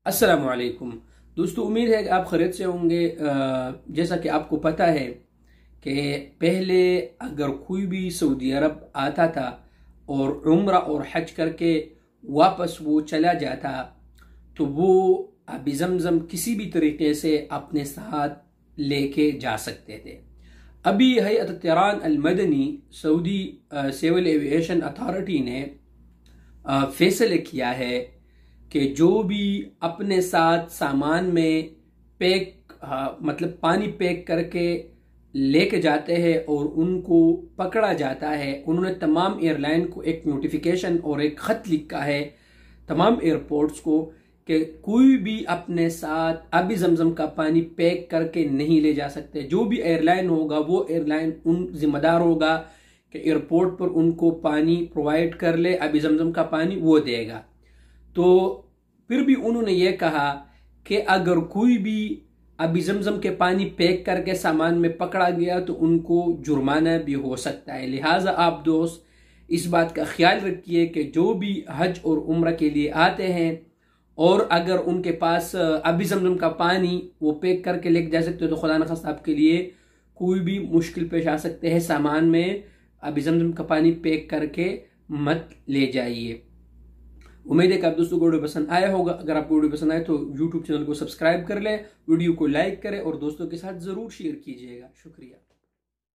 अस्सलामुअलैकुम दोस्तों, उम्मीद है कि आप खैरियत से होंगे। जैसा कि आपको पता है कि पहले अगर कोई भी सऊदी अरब आता था और उम्रा और हज करके वापस वो चला जाता तो वो अभी ज़मज़म किसी भी तरीके से अपने साथ लेके जा सकते थे। अभी हैअत तिरान अल मदनी सऊदी सिविल एविएशन अथॉरिटी ने फैसले किया है कि जो भी अपने साथ सामान में मतलब पानी पैक करके लेके जाते हैं और उनको पकड़ा जाता है, उन्होंने तमाम एयरलाइन को एक नोटिफिकेशन और एक ख़त लिखा है तमाम एयरपोर्ट्स को कि कोई भी अपने साथ अभी ज़मज़म का पानी पैक करके नहीं ले जा सकते। जो भी एयरलाइन होगा वो एयरलाइन उन जिम्मेदार होगा कि एयरपोर्ट पर उनको पानी प्रोवाइड कर ले, अभी ज़मज़म का पानी वो देगा। तो फिर भी उन्होंने ये कहा कि अगर कोई भी अभी ज़मज़म के पानी पैक करके सामान में पकड़ा गया तो उनको जुर्माना भी हो सकता है। लिहाजा आप दोस्त इस बात का ख्याल रखिए कि जो भी हज और उम्रा के लिए आते हैं और अगर उनके पास अभी ज़मज़म का पानी वो पैक करके लेके जा सकते हो तो खुदा न खास्ता आपके लिए कोई भी मुश्किल पेश आ सकते हैं। सामान में अभी ज़मज़म का पानी पैक करके मत ले जाइए। उम्मीद है कि आप दोस्तों को वीडियो पसंद आया होगा। अगर आपको वीडियो पसंद आए तो यूट्यूब चैनल को सब्सक्राइब कर लें, वीडियो को लाइक करें और दोस्तों के साथ ज़रूर शेयर कीजिएगा। शुक्रिया।